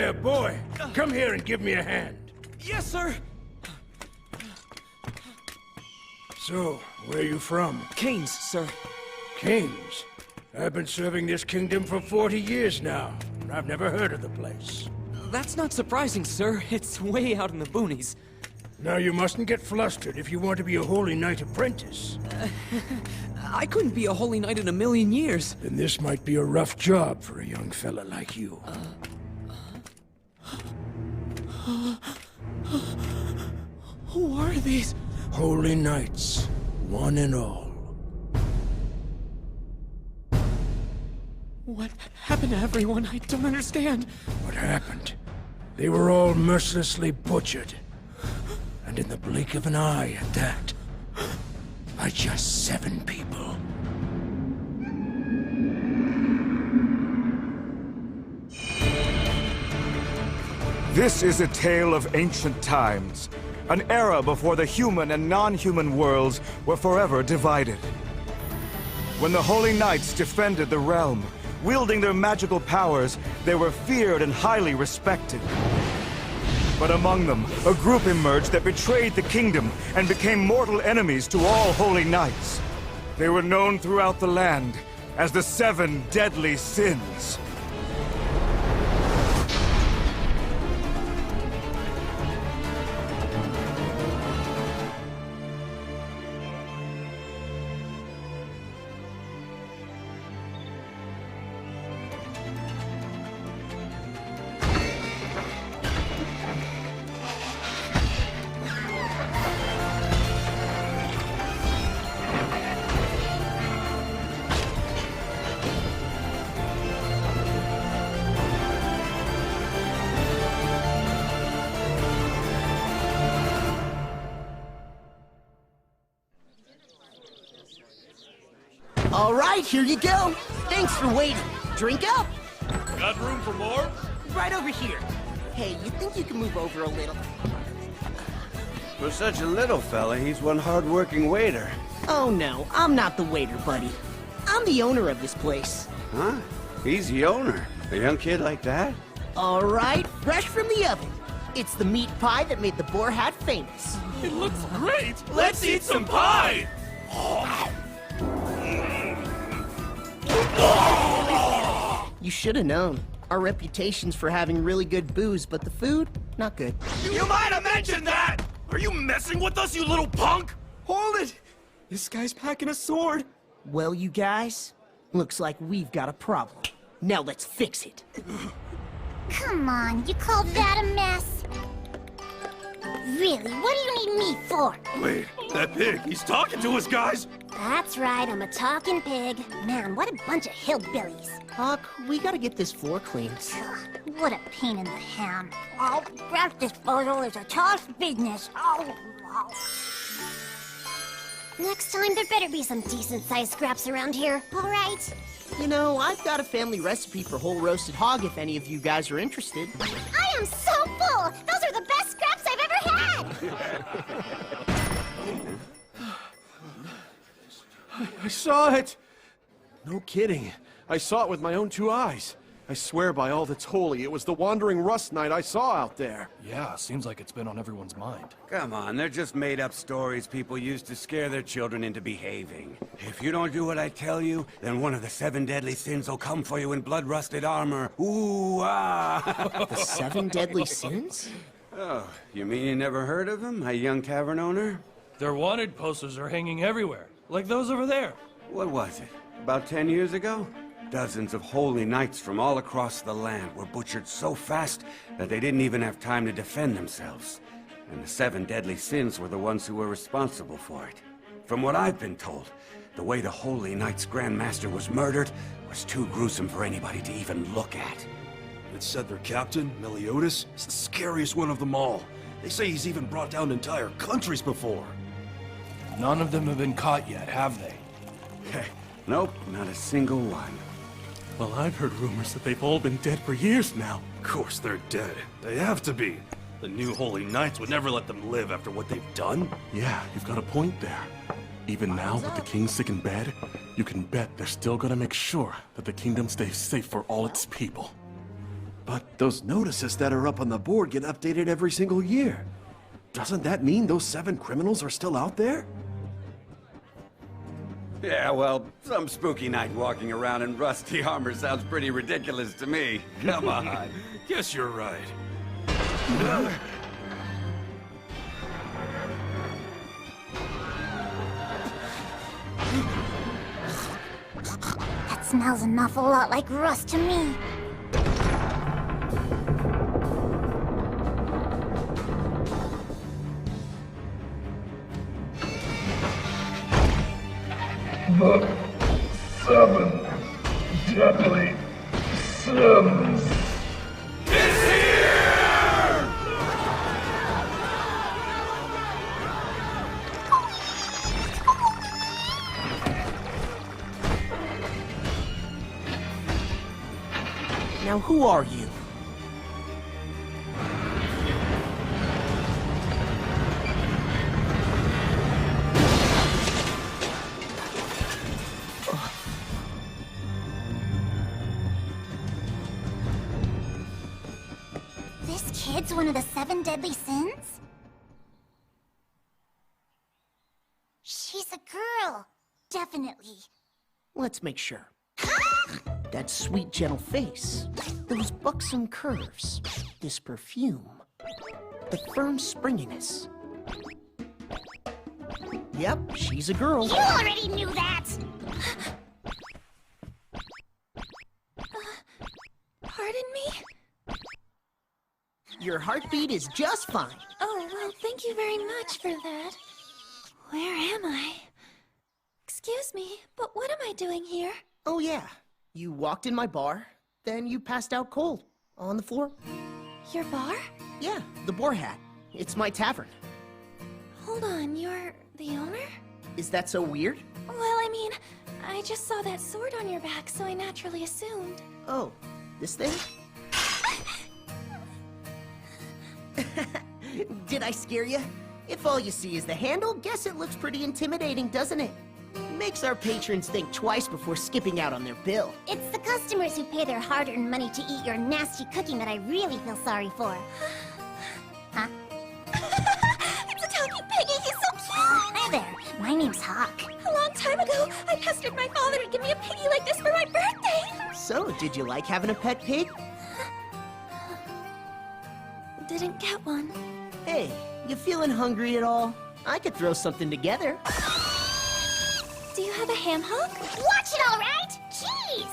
there, boy. Come here and give me a hand. Yes, sir. So, where are you from? Canes, sir. Kings. I've been serving this kingdom for 40 years now, and I've never heard of the place. That's not surprising, sir. It's way out in the boonies. Now you mustn't get flustered if you want to be a Holy Knight apprentice. I couldn't be a holy knight in a million years. Then this might be a rough job for a young fella like you. Who are these? Holy Knights, one and all. What happened to everyone? I don't understand. What happened? They were all mercilessly butchered. And in the blink of an eye at that. By just 7 people. This is a tale of ancient times. An era before the human and non-human worlds were forever divided. When the Holy Knights defended the realm, wielding their magical powers, they were feared and highly respected. But among them, a group emerged that betrayed the kingdom and became mortal enemies to all Holy Knights. They were known throughout the land as the 7 Deadly Sins. All right, here you go. Thanks for waiting. Drink up. Got room for more? Right over here. Hey, you think you can move over a little? For such a little fella, he's one hard-working waiter. Oh no, I'm not the waiter, buddy. I'm the owner of this place. Huh? He's the owner. A young kid like that? All right, fresh from the oven. It's the meat pie that made the boar hat famous. It looks great! Let's eat some pie! You should have known. Our reputation's for having really good booze, but the food, not good. You might have mentioned that! Are you messing with us, you little punk? Hold it! This guy's packing a sword. Well, you guys, looks like we've got a problem. Now let's fix it. Come on, you call that a mess? Really, what do you need me for? Wait, that pig, he's talking to us, guys! That's right, I'm a talking pig. Man, what a bunch of hillbillies. Huck, we gotta get this floor cleaned. Ugh, what a pain in the ham. Oh, trash disposal is a tough business. Oh. Next time, there better be some decent-sized scraps around here, all right? You know, I've got a family recipe for whole roasted hog if any of you guys are interested. I am so full! Those are the best scraps I've ever had! I saw it! No kidding. I saw it with my own 2 eyes. I swear by all that's holy, it was the wandering rust knight I saw out there. Yeah, seems like it's been on everyone's mind. Come on, they're just made-up stories people use to scare their children into behaving. If you don't do what I tell you, then one of the 7 deadly sins will come for you in blood-rusted armor. Ooh, ah! The 7 deadly sins? Oh, you mean you never heard of them, my young tavern owner? Their wanted posters are hanging everywhere, like those over there. What was it? About 10 years ago? Dozens of holy knights from all across the land were butchered so fast that they didn't even have time to defend themselves. And the 7 deadly sins were the ones who were responsible for it. From what I've been told, the way the Holy Knight's Grand Master was murdered was too gruesome for anybody to even look at. It said their captain, Meliodas, is the scariest one of them all. They say he's even brought down entire countries before. None of them have been caught yet, have they? Nope, not a single one. Well, I've heard rumors that they've all been dead for years now. Of course they're dead. They have to be. The new Holy Knights would never let them live after what they've done. Yeah, you've got a point there. Even now, with the king sick in bed, you can bet they're still gonna make sure that the kingdom stays safe for all its people. But those notices that are up on the board get updated every single year. Doesn't that mean those 7 criminals are still out there? Yeah, well, some spooky knight walking around in rusty armor sounds pretty ridiculous to me. Come on. Guess you're right. That smells an awful lot like rust to me. The 7 deadly sins. Now who are you? This kid's one of the 7 deadly sins? She's a girl. Definitely. Let's make sure. That sweet, gentle face. Those buxom curves. This perfume. The firm springiness. Yep, she's a girl. You already knew that! Pardon me? Your heartbeat is just fine. Oh, well, thank you very much for that. Where am I? Excuse me, but what am I doing here? Oh yeah, you walked in my bar, then you passed out cold. On the floor. Your bar? Yeah, the Boar Hat. It's my tavern. Hold on, you're the owner? Is that so weird? Well, I mean, I just saw that sword on your back, so I naturally assumed. Oh, this thing? Did I scare you? If all you see is the handle, guess it looks pretty intimidating, doesn't it? Makes our patrons think twice before skipping out on their bill. It's the customers who pay their hard-earned money to eat your nasty cooking that I really feel sorry for. Huh? It's a talking piggy, he's so cute! Hi there, my name's Hawk. A long time ago, I pestered my father to give me a piggy like this for my birthday! So, did you like having a pet pig? Didn't get one. Hey, you feeling hungry at all? I could throw something together. Do you have a ham hock? Watch it, all right? Jeez!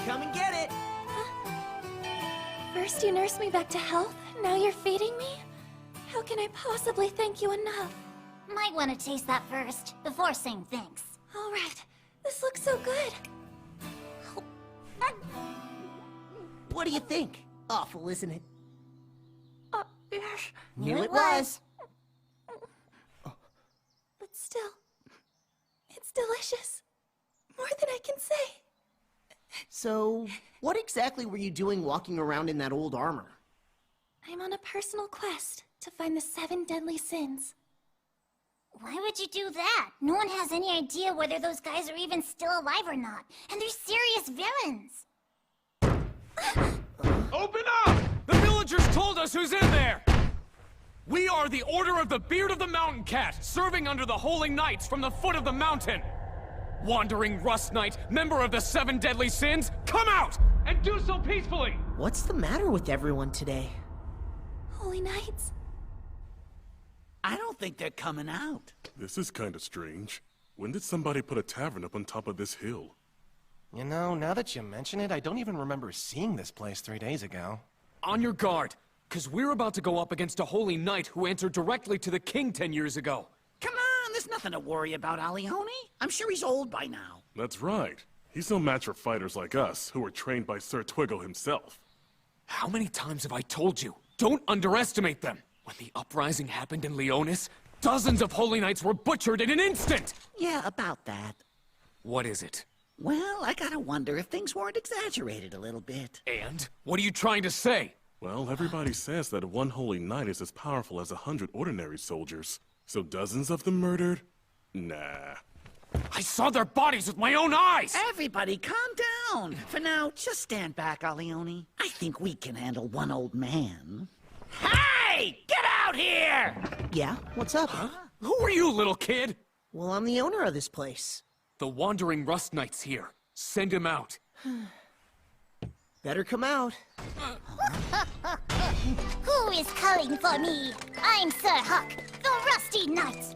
Come and get it! First you nursed me back to health, now you're feeding me? How can I possibly thank you enough? Might want to taste that first, before saying thanks. All right, this looks so good. What do you think? Awful, isn't it? Yes. Knew it was. But still, it's delicious. More than I can say. So, what exactly were you doing walking around in that old armor? I'm on a personal quest to find the 7 deadly sins. Why would you do that? No one has any idea whether those guys are even still alive or not. And they're serious villains. Open up! The villagers told us who's in there! We are the Order of the Beard of the Mountain Cat, serving under the Holy Knights from the foot of the mountain. Wandering Rust Knight, member of the 7 deadly sins, come out! And do so peacefully! What's the matter with everyone today? Holy Knights. I don't think they're coming out. This is kind of strange. When did somebody put a tavern up on top of this hill? You know, now that you mention it, I don't even remember seeing this place 3 days ago. On your guard, because we're about to go up against a holy knight who answered directly to the king 10 years ago. Come on, there's nothing to worry about, Alioni. I'm sure he's old by now. That's right. He's no match for fighters like us, who were trained by Sir Twiggle himself. How many times have I told you? Don't underestimate them! When the uprising happened in Leonis, dozens of holy knights were butchered in an instant! Yeah, about that. What is it? Well, I gotta wonder if things weren't exaggerated a little bit. And? What are you trying to say? Well, everybody says that one holy knight is as powerful as 100 ordinary soldiers. So dozens of them murdered? Nah. I saw their bodies with my own eyes! Everybody, calm down. For now, just stand back, Alioni. I think we can handle one old man. Hey! Get out here! Yeah? What's up? Huh? Who are you, little kid? Well, I'm the owner of this place. The Wandering Rust Knight's here. Send him out. Better come out. Who is calling for me? I'm Sir Huck, the Rusty Knight.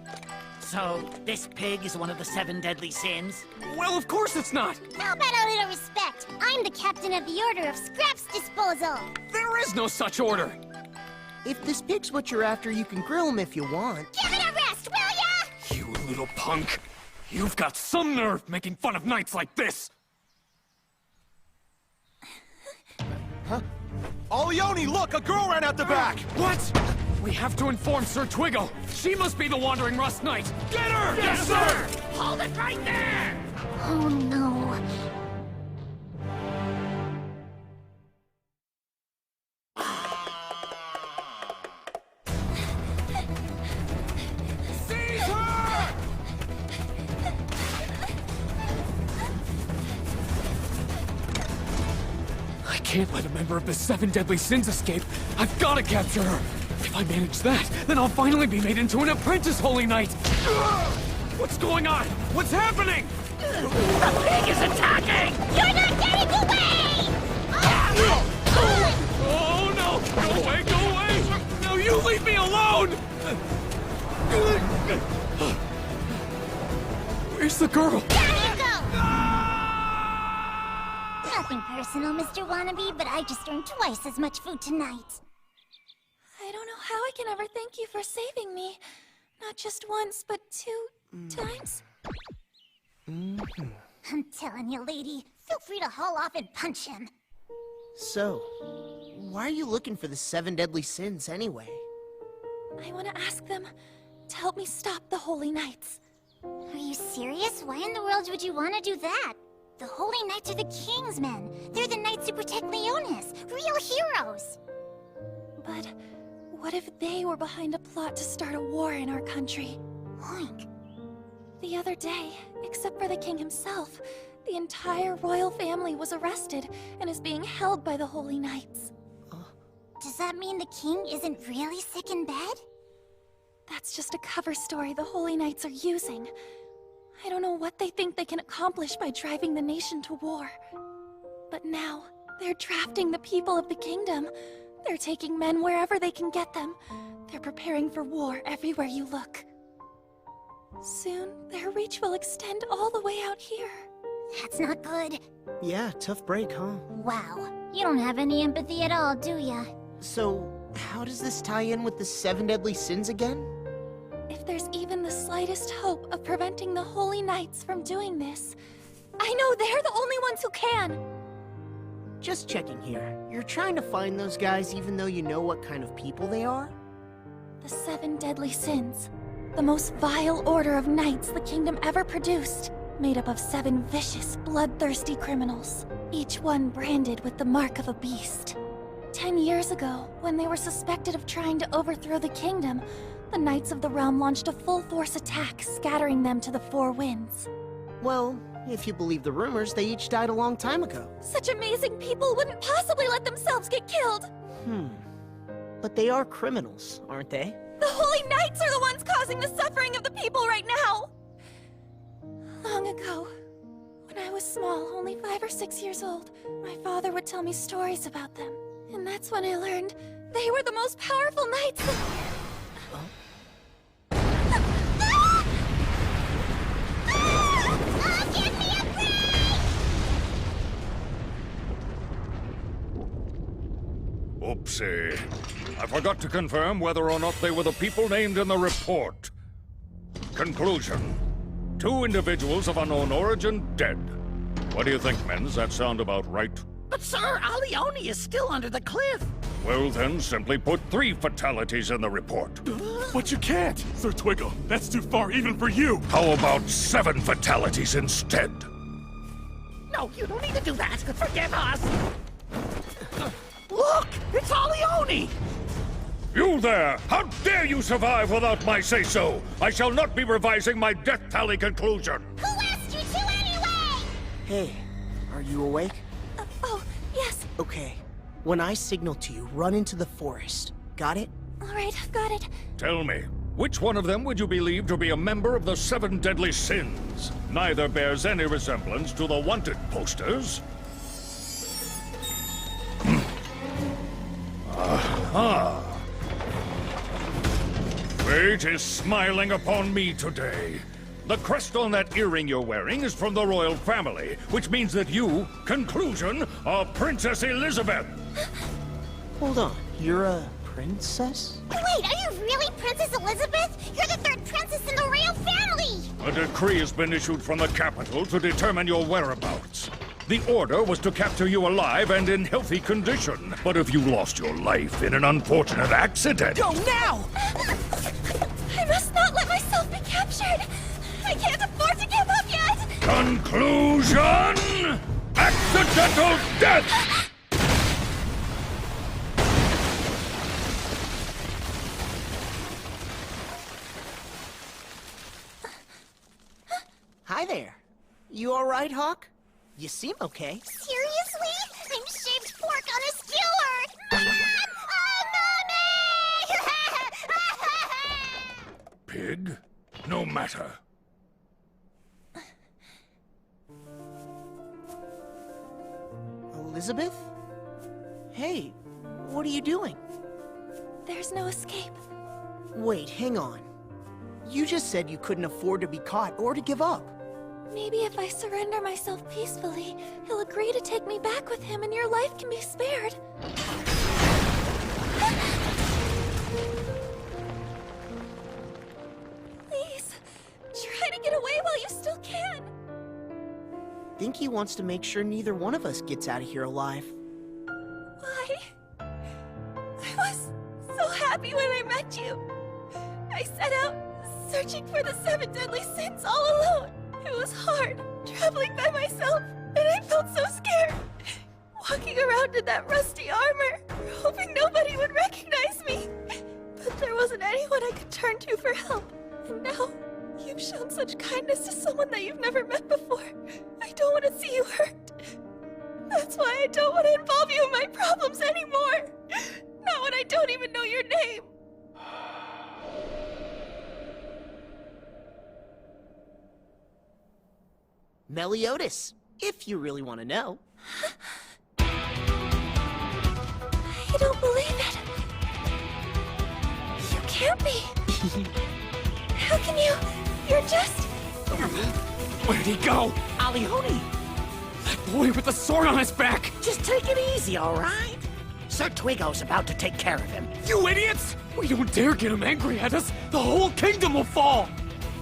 So, this pig is one of the 7 deadly sins? Well, of course it's not! How about a little respect? I'm the captain of the Order of Scraps Disposal. There is no such order! If this pig's what you're after, you can grill him if you want. Give it a rest, will ya? You little punk! You've got some nerve making fun of knights like this! Huh? Alioni, look! A girl ran out the back! What? We have to inform Sir Twiggle. She must be the Wandering Rust Knight. Get her! Yes, sir! Hold it right there! Oh no. Seize her! I can't let a member of the 7 deadly sins escape. I've got to capture her. If I manage that, then I'll finally be made into an apprentice Holy Knight! What's going on? What's happening? The pig is attacking! You're not getting away! Oh no! Go away, go away! No, you leave me alone! Where's the girl? There you go! Nothing personal, Mr. Wannabe, but I just earned twice as much food tonight. I don't know how I can ever thank you for saving me. Not just once, but 2 times. I'm telling you, lady, feel free to haul off and punch him. So, why are you looking for the 7 deadly sins anyway? I want to ask them to help me stop the Holy Knights. Are you serious? Why in the world would you want to do that? The Holy Knights are the King's men. They're the knights who protect Leonis. Real heroes. But what if they were behind a plot to start a war in our country? Oink. The other day, except for the king himself, the entire royal family was arrested and is being held by the Holy Knights. Does that mean the king isn't really sick in bed? That's just a cover story the Holy Knights are using. I don't know what they think they can accomplish by driving the nation to war. But now, they're drafting the people of the kingdom. They're taking men wherever they can get them. They're preparing for war everywhere you look. Soon, their reach will extend all the way out here. That's not good. Yeah, tough break, huh? Wow. You don't have any empathy at all, do ya? So, how does this tie in with the 7 deadly sins again? If there's even the slightest hope of preventing the Holy Knights from doing this, I know they're the only ones who can! Just checking here. You're trying to find those guys even though you know what kind of people they are? The 7 deadly sins. The most vile order of knights the kingdom ever produced. Made up of 7 vicious, bloodthirsty criminals. Each one branded with the mark of a beast. 10 years ago, when they were suspected of trying to overthrow the kingdom, the Knights of the Realm launched a full-force attack, scattering them to the 4 winds. Well, if you believe the rumors, they each died a long time ago. Such amazing people wouldn't possibly let themselves get killed! But they are criminals, aren't they? The Holy Knights are the ones causing the suffering of the people right now! Long ago, when I was small, only 5 or 6 years old, my father would tell me stories about them. And that's when I learned they were the most powerful knights Give me a break! Oopsie. I forgot to confirm whether or not they were the people named in the report. Conclusion. 2 individuals of unknown origin dead. What do you think, men? Does that sound about right? But sir, Alioni is still under the cliff. Well then, simply put 3 fatalities in the report. But you can't, Sir Twiggle. That's too far even for you. How about 7 fatalities instead? No, you don't need to do that. Forgive us. Look, it's Alioni. You there! How dare you survive without my say-so? I shall not be revising my death tally conclusion! Who asked you to anyway? Hey, are you awake? Oh, yes. Okay. When I signal to you, run into the forest. Got it? All right, I've got it. Tell me, which one of them would you believe to be a member of the 7 deadly sins? Neither bears any resemblance to the wanted posters. Aha! Fate is smiling upon me today. The crest on that earring you're wearing is from the royal family, which means that you, conclusion, are Princess Elizabeth. Hold on. You're a princess? Wait, are you really Princess Elizabeth? You're the 3rd princess in the royal family! A decree has been issued from the capital to determine your whereabouts. The order was to capture you alive and in healthy condition. But if you lost your life in an unfortunate accident... Go now! I must not let myself be captured. I can't afford to give up yet. Conclusion! Accidental death! Hi there. You alright, Hawk? You seem okay. Seriously? I'm shaved pork on a skewer! Mom! Oh, Mommy! Pig? No matter. Elizabeth? Hey, what are you doing? There's no escape. Wait, hang on. You just said you couldn't afford to be caught or to give up. Maybe if I surrender myself peacefully, he'll agree to take me back with him and your life can be spared. Please, try to get away while you still can. Think he wants to make sure neither one of us gets out of here alive. Why? I was so happy when I met you. I set out searching for the 7 deadly sins all alone. It was hard, traveling by myself, and I felt so scared. Walking around in that rusty armor, hoping nobody would recognize me. But there wasn't anyone I could turn to for help. And now, you've shown such kindness to someone that you've never met before. I don't want to see you hurt. That's why I don't want to involve you in my problems anymore. Not when I don't even know your name. Meliodas, if you really want to know. I don't believe it. You can't be. How can you? You're just... Where'd he go? Alioni, That boy with the sword on his back! just take it easy, all right? Sir Twigo's about to take care of him. You idiots! We don't dare get him angry at us! The whole kingdom will fall!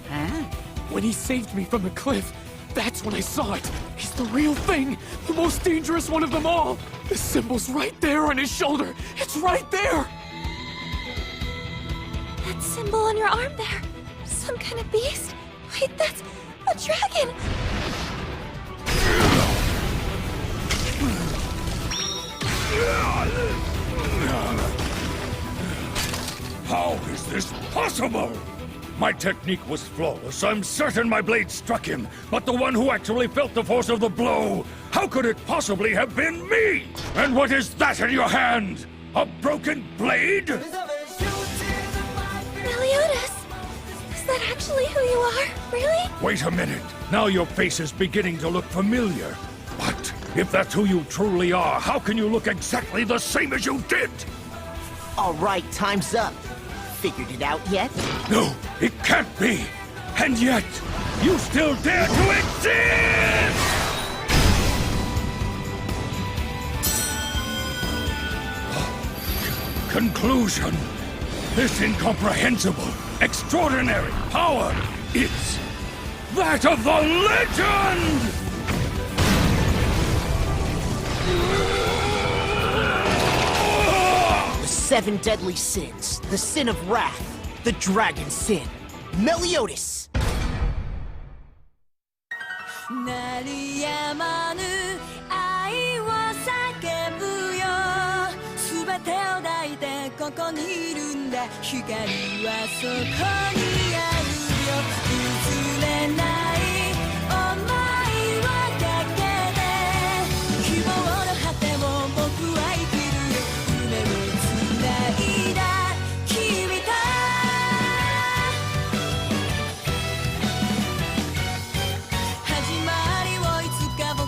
Huh? When he saved me from the cliff, that's when I saw it. He's the real thing, the most dangerous one of them all. The symbol's right there on his shoulder. It's right there. That symbol on your arm there. Some kind of beast? Wait, that's a dragon! How is this possible? My technique was flawless. I'm certain my blade struck him. But the one who actually felt the force of the blow, how could it possibly have been me? And what is that in your hand? A broken blade? Meliodas! Is that actually who you are? Really? Wait a minute. Now your face is beginning to look familiar. But if that's who you truly are, how can you look exactly the same as you did? All right, time's up. Figured it out yet? No, it can't be. And yet, you still dare to exist! Conclusion. This incomprehensible, extraordinary power is that of the legend! The 7 deadly sins, the sin of wrath, the dragon sin, Meliodas. 鳴りやまぬ愛を叫ぶよ全手を抱いてここにいるんだ光はそこにあるよ譲れない想いはかけて希望の果てを僕は生きるよ夢をつないだ君と始まりをいつか僕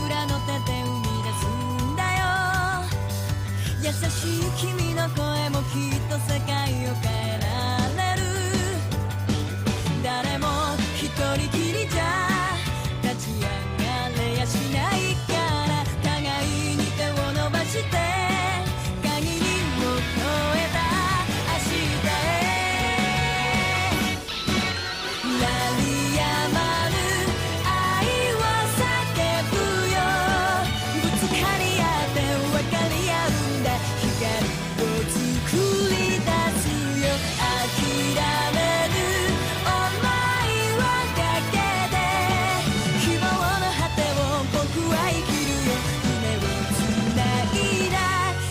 らの手で生み出すんだよ優しい君の声もきっと世界を変えられる誰も一人きりじゃ立ち上がれやしないから互いに手を伸ばして限りを超えた明日へ鳴りやまぬ愛を叫ぶよぶつかり合って分かり合うんだ光を作り出すよ諦める想いはかけて希望の果てを僕は生きるよ夢をつないだ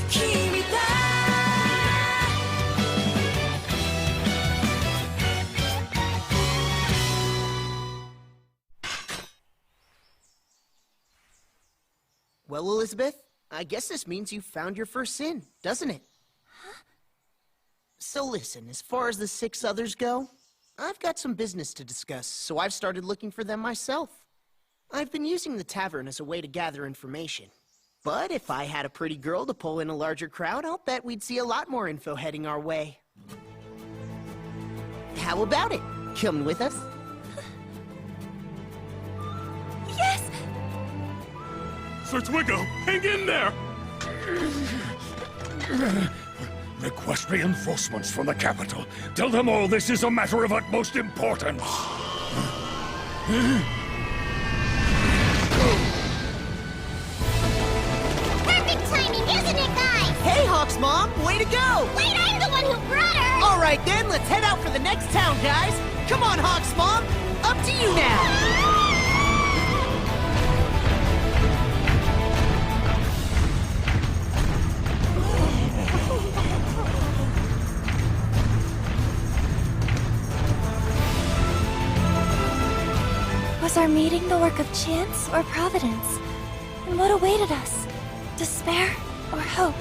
君とWell, Elizabeth, I guess this means you found your first sin, doesn't it? Huh? So listen, as far as the 6 others go, I've got some business to discuss, so I've started looking for them myself. I've been using the tavern as a way to gather information. But if I had a pretty girl to pull in a larger crowd, I'll bet we'd see a lot more info heading our way. How about it? Come with us? Yes! Sir Twiggo, hang in there! Request reinforcements from the capital. Tell them all this is a matter of utmost importance. Perfect timing, isn't it, guys? Hey, Hawk's mom, way to go! Wait, I'm the one who brought her! All right then, let's head out for the next town, guys! Come on, Hawk's mom! Up to you now! Was our meeting the work of chance or providence? And what awaited us? Despair or hope?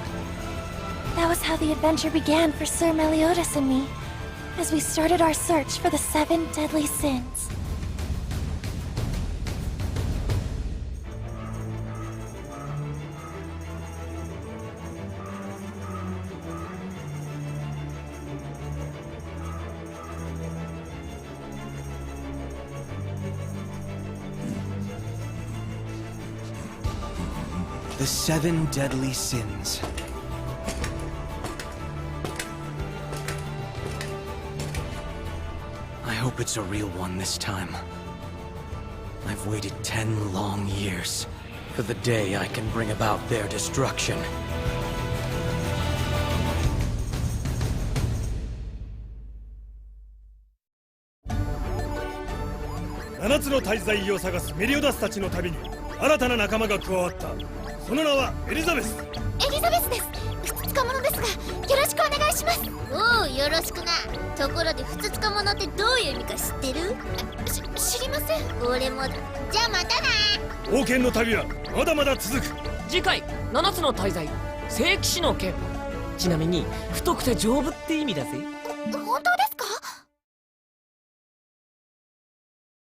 That was how the adventure began for Sir Meliodas and me, as we started our search for the 7 deadly sins. The 7 deadly sins. I hope it's a real one this time. I've waited 10 long years for the day I can bring about their destruction. 7つの大罪を探すメリオダスたちの旅に新たな仲間が加わった。その名はエリザベス。エリザベスです。ふつつか者ですが、よろしくお願いします。おう、よろしくな。ところでふつつか者ってどういう意味か知ってる？知りません。俺もだ。じゃあまたな。冒険の旅はまだまだ続く。次回7つの大罪聖騎士の剣。ちなみに太くて丈夫って意味だぜ。本当です